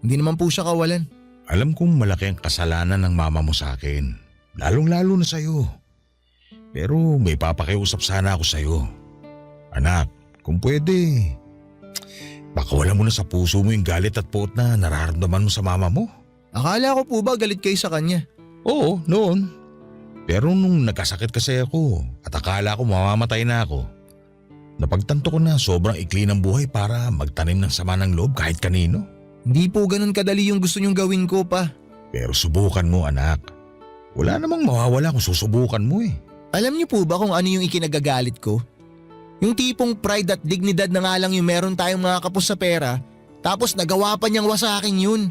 Hindi naman po siya kawalan. Alam kong malaki ang kasalanan ng mama mo sa akin. Lalong-lalo na sa'yo. Pero may papakiusap sana ako sa'yo. Anak, kung pwede, baka wala mo na sa puso mo yung galit at puot na nararamdaman mo sa mama mo. Akala ko po ba galit kayo sa kanya? Oo, noon. Pero nung nagkasakit kasi ako at akala ko mamamatay na ako, Napagtanto ko na sobrang ikli ng buhay para magtanim ng sama ng loob kahit kanino. Hindi po ganun kadali yung gusto niyong gawin ko pa. Pero subukan mo anak. Wala namang mawawala kung susubukan mo eh. Alam niyo po ba kung ano yung ikinagagalit ko? Yung tipong pride at dignidad na nga lang yung meron tayong mga kapos sa pera, tapos nagawa pa niyang wasakin yun.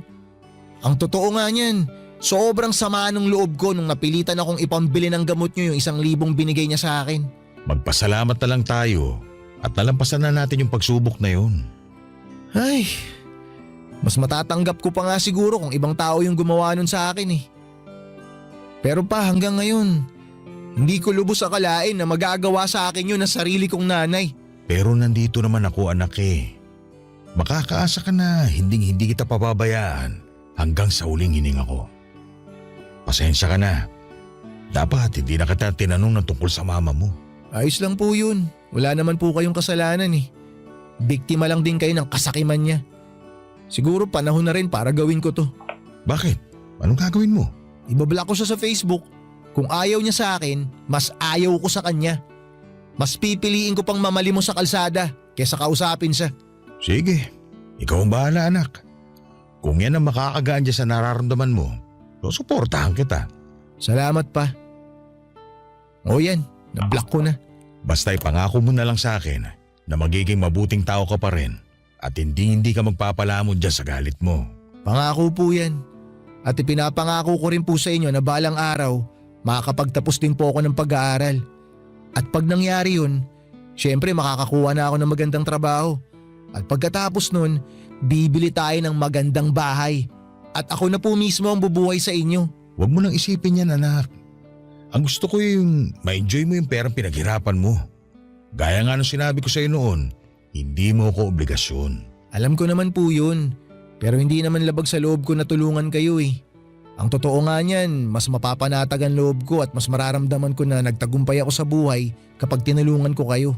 Ang totoo nga niyan, sobrang sama ng loob ko nung napilitan akong ipambili ng gamot niyo yung 1,000 binigay niya sa akin. Magpasalamat na lang tayo at nalampasan na natin yung pagsubok na yun. Ay, mas matatanggap ko pa nga siguro kung ibang tao yung gumawa nun sa akin eh. Pero pa hanggang ngayon, hindi ko lubos akalain na magagawa sa akin yun ng sarili kong nanay. Pero nandito naman ako anak eh. Makakaasa ka na hindi kita pababayaan hanggang sa huling hininga ko. Pasensya ka na. Dapat hindi na kita tinanong ng tungkol sa mama mo. Ayos lang po yun. Wala naman po kayong kasalanan eh. Biktima lang din kayo ng kasakiman niya. Siguro panahon na rin para gawin ko to. Bakit? Anong gagawin mo? Ibablock ko siya sa Facebook. Kung ayaw niya sa akin, mas ayaw ko sa kanya. Mas pipiliin ko pang mamali mo sa kalsada kesa kausapin siya. Sige, ikaw ang bahala anak. Kung yan ang makakagaan dyan sa nararamdaman mo, susuportahan kita. Salamat pa. O yan, na-block ko na. Basta ipangako mo na lang sa akin na magiging mabuting tao ka pa rin at hindi ka magpapalamon dyan sa galit mo. Pangako po yan. At ipinapangako ko rin po sa inyo na balang araw, makakapagtapos din po ako ng pag-aaral. At pag nangyari yun, syempre makakakuha na ako ng magandang trabaho. At pagkatapos nun, bibili tayo ng magandang bahay. At ako na po mismo ang bubuhay sa inyo. Huwag mo nang isipin yan anak. Ang gusto ko yung ma-enjoy mo yung perang pinaghirapan mo. Gaya nga nung sinabi ko sa iyo noon, hindi mo ko obligasyon. Alam ko naman po yun. Pero hindi naman labag sa loob ko na tulungan kayo eh. Ang totoo nga niyan, mas mapapanatag ang loob ko at mas mararamdaman ko na nagtagumpay ako sa buhay kapag tinulungan ko kayo.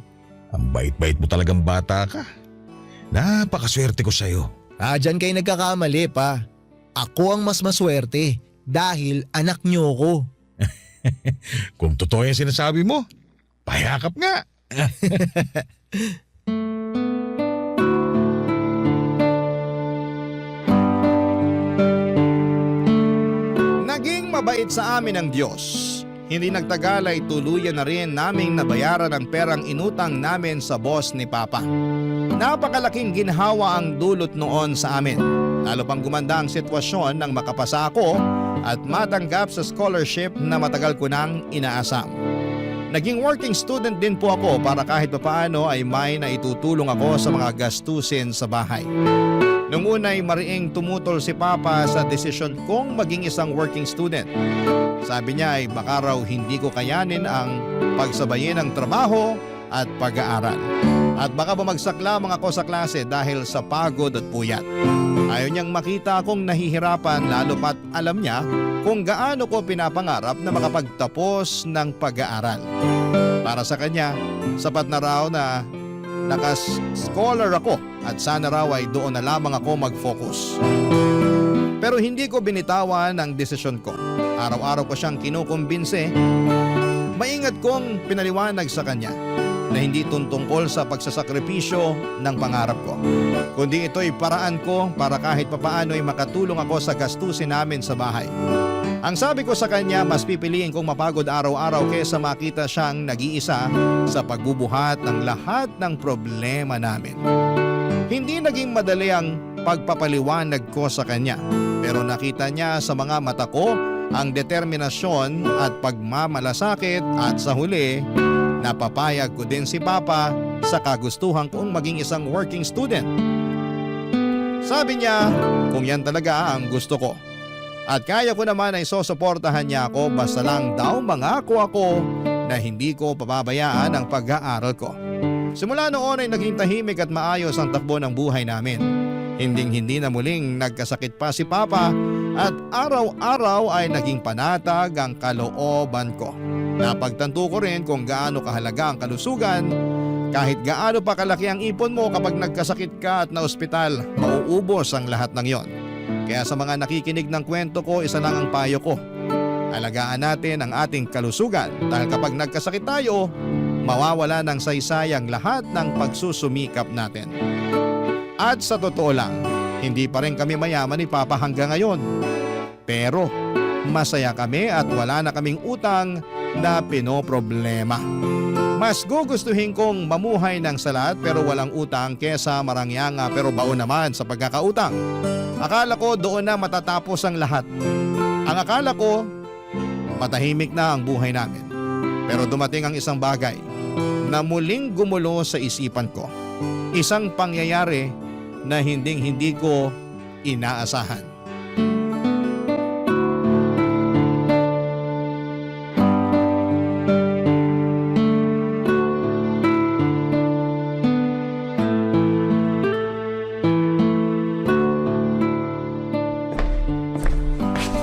Ang bait-bait mo talagang bata ka. Napakaswerte ko sa'yo. Dyan kayo nagkakamali pa. Ako ang mas maswerte dahil anak niyo ko. Kung totoo yung sinasabi mo, payakap nga. Naging mabait sa amin ang Diyos. Hindi nagtagal ay tuluyan na rin naming nabayaran ang perang inutang namin sa boss ni Papa. Napakalaking ginhawa ang dulot noon sa amin. Lalo pang gumanda ang sitwasyon nang makapasa ako at matanggap sa scholarship na matagal ko nang inaasam. Naging working student din po ako para kahit papaano ay may naitutulong ako sa mga gastusin sa bahay. Nung una ay mariing tumutol si Papa sa desisyon kong maging isang working student. Sabi niya ay baka raw hindi ko kayanin ang pagsabayin ng trabaho at pag-aaral. At baka bumagsak lamang ako sa klase dahil sa pagod at puyat. Ayaw niyang makita akong nahihirapan lalo pat alam niya kung gaano ko pinapangarap na makapagtapos ng pag-aaral. Para sa kanya, sapat na raw na nakas-scholar ako at sana raw ay doon na lamang ako mag-focus. Pero hindi ko binitawan ang desisyon ko. Araw-araw ko siyang kinukumbinse. Maingat kong pinaliwanag sa kanya na hindi tungkol sa pagsasakripisyo ng pangarap ko, kundi ito'y paraan ko para kahit papaano ay makatulong ako sa gastusin namin sa bahay. Ang sabi ko sa kanya, mas pipiliin kong mapagod araw-araw kaysa makita siyang nag-iisa sa pagbubuhat ng lahat ng problema namin. Hindi naging madali ang pagpapaliwanag ko sa kanya, pero nakita niya sa mga mata ko ang determinasyon at pagmamalasakit at sa huli, napapayag ko din si Papa sa kagustuhan kong maging isang working student. Sabi niya kung yan talaga ang gusto ko. At kaya ko naman ay susuportahan niya ako basta lang daw mangako ako na hindi ko pababayaan ang pag-aaral ko. Simula noon ay naging tahimik at maayos ang takbo ng buhay namin. Hinding-hindi na muling nagkasakit pa si Papa at araw-araw ay naging panatag ang kalooban ko. Napagtanto ko rin kung gaano kahalaga ang kalusugan. Kahit gaano pa kalaki ang ipon mo kapag nagkasakit ka at naospital, mauubos ang lahat ng yon. Kaya sa mga nakikinig ng kwento ko, isa lang ang payo ko. Alagaan natin ang ating kalusugan dahil kapag nagkasakit tayo, mawawala ng saysayang lahat ng pagsusumikap natin. At sa totoo lang, hindi pa rin kami mayaman ni Papa hanggang ngayon. Pero masaya kami at wala na kaming utang na pinoproblema. Mas gugustuhin kong mamuhay ng salat pero walang utang kesa marangyanga pero baon naman sa pagkakautang. Akala ko doon na matatapos ang lahat. Ang akala ko, matahimik na ang buhay namin. Pero dumating ang isang bagay na muling gumulo sa isipan ko. Isang pangyayari na hindi ko inaasahan.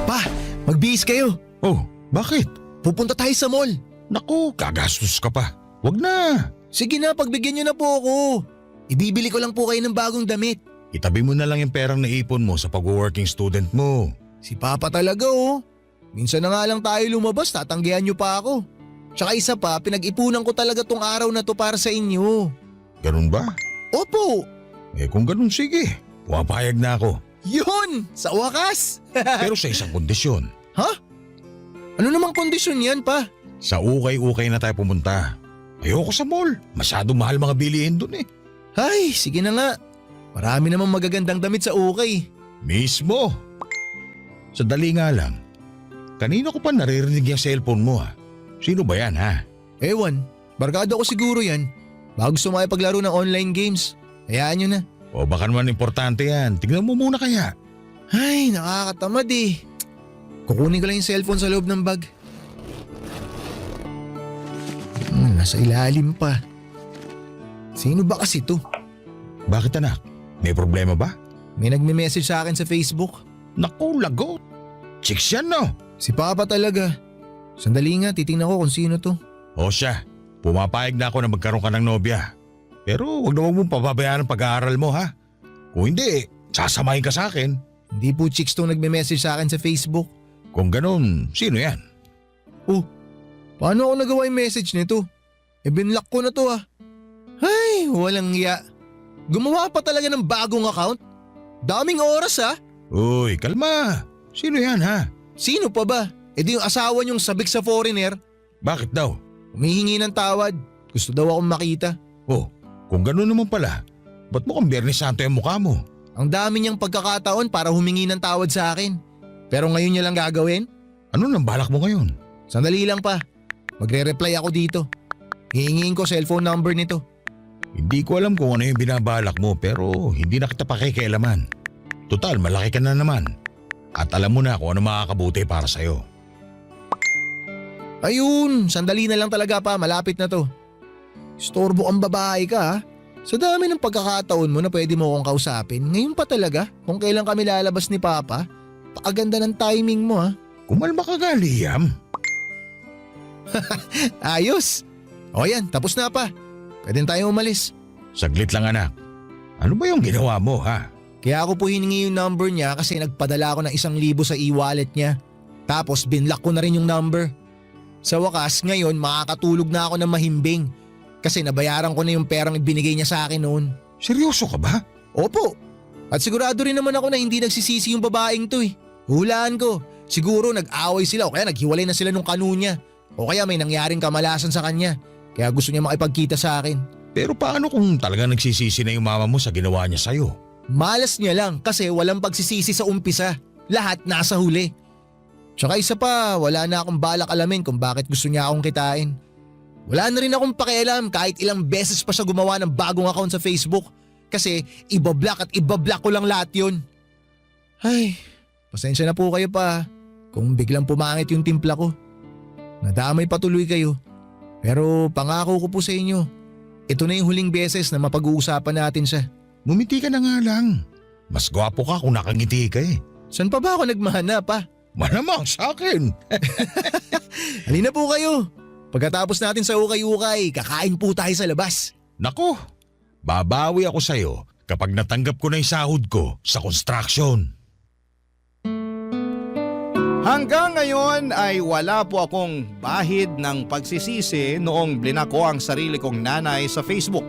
Pa, magbihis kayo. Oh, bakit? Pupunta tayo sa mall. Naku, gagastos ka pa. Wag na. Sige na, pagbigyan nyo na po ako. Ibibili ko lang po kayo ng bagong damit. Itabi mo na lang yung perang naipon mo sa pag-working student mo. Si Papa talaga oh. Minsan na nga lang tayo lumabas, tatanggihan nyo pa ako. Tsaka isa pa, pinag-ipunan ko talaga tong araw na to para sa inyo. Ganun ba? Opo! Eh kung ganun, sige. Pumapayag na ako. Yun! Sa wakas! Pero sa isang kondisyon. Ha? Ano namang kondisyon yan pa? Sa ukay-ukay na tayo pumunta. Ayoko sa mall. Masyado mahal mga bilihin dun eh. Ay, sige na nga. Marami namang magagandang damit sa ukay. Mismo. Sadali nga lang. Kanina ko pa naririnig yung cellphone mo ha. Sino ba yan ha? Ewan, barkada ko siguro yan. Baka gusto makipaglaro ng online games. Hayaan nyo na. O baka naman importante yan. Tignan mo muna kaya. Ay, nakakatamad eh. Kukunin ko lang yung cellphone sa loob ng bag. Nasa ilalim pa. Sino ba kasi to? Bakit anak? May problema ba? May nagme-message sa akin sa Facebook. Naku, lagot. Chicks yan no? Si Papa talaga. Sandali nga, titingnan ko kung sino to. O siya, pumapayag na ako na magkaroon ka ng nobya. Pero wag na wag mong pababayaan ang pag-aaral mo ha. Kung hindi, sasamahin ka sa akin. Hindi po chicks tong nagme-message sa akin sa Facebook. Kung ganun, sino yan? Oh, paano ako nagawa yung message nito? Binlock ko na to ah. Ay, walang iya. Gumawa pa talaga ng bagong account? Daming oras ah. Uy, kalma. Sino yan ha? Sino pa ba? Di yung asawa niyong sabik sa foreigner. Bakit daw? Humihingi ng tawad. Gusto daw akong makita. Oh, kung ganun naman pala, ba't mo kang Biyernes Santo yung mukha mo? Ang dami niyang pagkakataon para humingi ng tawad sa akin. Pero ngayon niya lang gagawin? Ano nang balak mo ngayon? Sandali lang pa. Magre-reply ako dito. Hihingiin ko cellphone number nito. Hindi ko alam kung ano yung binabalak mo pero hindi na kita pakikialaman. Total, malaki ka na naman. At alam mo na kung ano makakabuti para sa'yo. Ayun, sandali na lang talaga pa, malapit na to. Istorbo kang babae ka ha. Sa dami ng pagkakataon mo na pwede mo akong kausapin, ngayon pa talaga kung kailan kami lalabas ni Papa, pakaganda ng timing mo ha. Kumalma ka nga, Liam. Ayos! O yan, tapos na pa. Pwede tayo umalis. Saglit lang anak. Ano ba yung ginawa mo ha? Kaya ako po hiningi yung number niya kasi nagpadala ako ng 1,000 sa e-wallet niya. Tapos binlock ko na rin yung number. Sa wakas, ngayon makakatulog na ako ng mahimbing. Kasi nabayaran ko na yung perang ibinigay niya sa akin noon. Seryoso ka ba? Opo. At sigurado rin naman ako na hindi nagsisisi yung babaeng to eh. Hulaan ko. Siguro nag-away sila o kaya naghiwalay na sila nung kanu niya. O kaya may nangyaring kamalasan sa kanya. Kaya gusto niya makipagkita sa akin. Pero paano kung talagang nagsisisi na yung mama mo sa ginawa niya sa'yo? Malas niya lang kasi walang pagsisisi sa umpisa. Lahat nasa huli. Tsaka isa pa, wala na akong balak alamin kung bakit gusto niya akong kitain. Wala na rin akong pakialam kahit ilang beses pa siya gumawa ng bagong account sa Facebook. Kasi ibablock at ibablock ko lang lahat yun. Ay, pasensya na po kayo pa kung biglang pumangit yung timpla ko. Nadamay patuloy kayo. Pero pangako ko po sa inyo, ito na yung huling beses na mapag-uusapan natin siya. Mumiti ka na nga lang. Mas gwapo ka kung nakangiti ka eh. Saan pa ba ako nagmahana pa? Malamang sa akin. Halina po kayo. Pagkatapos natin sa ukay-ukay, kakain po tayo sa labas. Nako, babawi ako sa'yo kapag natanggap ko na yung sahod ko sa construction. Hanggang ngayon ay wala po akong bahid ng pagsisisi noong blinako ang sarili kong nanay sa Facebook.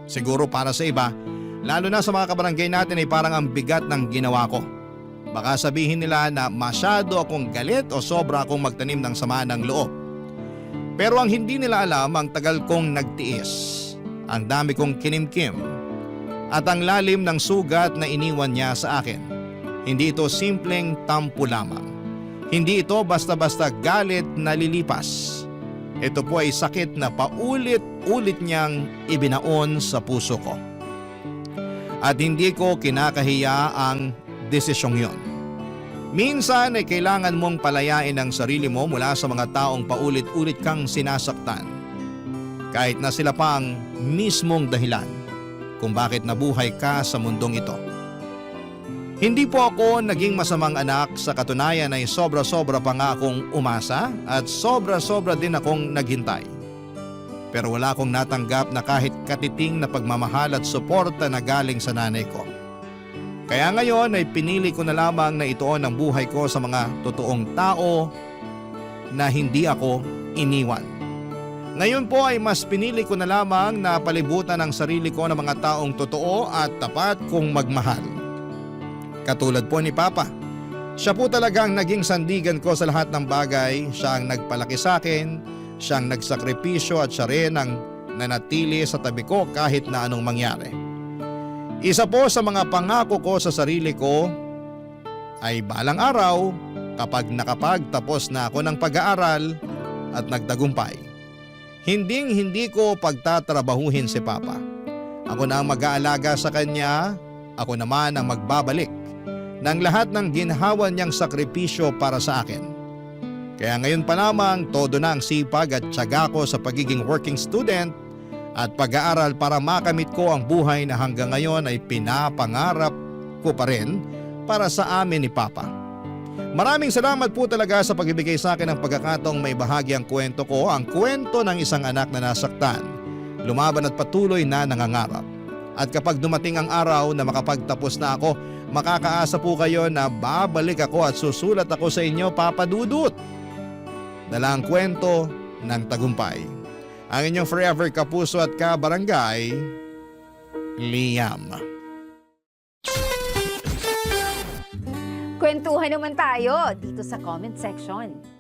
Siguro para sa iba, lalo na sa mga kabarangay natin ay parang ang bigat ng ginawa ko. Baka sabihin nila na masyado akong galit o sobra akong magtanim ng sama ng loob. Pero ang hindi nila alam, ang tagal kong nagtiis, ang dami kong kinimkim, at ang lalim ng sugat na iniwan niya sa akin. Hindi ito simpleng tampo lamang. Hindi ito basta-basta galit na lilipas. Ito po ay sakit na paulit-ulit niyang ibinaon sa puso ko. At hindi ko kinakahiya ang desisyong yon. Minsan ay kailangan mong palayain ang sarili mo mula sa mga taong paulit-ulit kang sinasaktan. Kahit na sila pa ang mismong dahilan kung bakit nabuhay ka sa mundong ito. Hindi po ako naging masamang anak, sa katunayan ay sobra-sobra pa nga akong umasa at sobra-sobra din akong naghintay. Pero wala akong natanggap na kahit katiting na pagmamahal at suporta na galing sa nanay ko. Kaya ngayon ay pinili ko na lamang na ituon ang buhay ko sa mga totoong tao na hindi ako iniwan. Ngayon po ay mas pinili ko na lamang na palibutan ang sarili ko ng mga taong totoo at tapat kong magmahal. Katulad po ni Papa. Siya po talagang naging sandigan ko sa lahat ng bagay. Siya ang nagpalaki sa akin, siya ang nagsakripisyo at siya rin ang nanatili sa tabi ko kahit na anong mangyari. Isa po sa mga pangako ko sa sarili ko ay balang araw kapag nakapagtapos na ako ng pag-aaral at nagtagumpay. Hindi ko pagtatrabahuhin si Papa. Ako na ang mag-aalaga sa kanya, ako naman ang magbabalik ng lahat ng ginhawa niyang sakripisyo para sa akin. Kaya ngayon pa lamang todo na ang sipag at tiyaga ko sa pagiging working student at pag-aaral para makamit ko ang buhay na hanggang ngayon ay pinapangarap ko pa rin para sa amin ni Papa. Maraming salamat po talaga sa pagbibigay sa akin ng pagkakataong may bahagi ang kwento ko, ang kwento ng isang anak na nasaktan, lumaban at patuloy na nangangarap. At kapag dumating ang araw na makapagtapos na ako, makakaasa po kayo na babalik ako at susulat ako sa inyo, Papa Dudut. Dala ang kwento ng tagumpay. Ang inyong forever kapuso at kabarangay, Liam. Kwentuhan naman tayo dito sa comment section.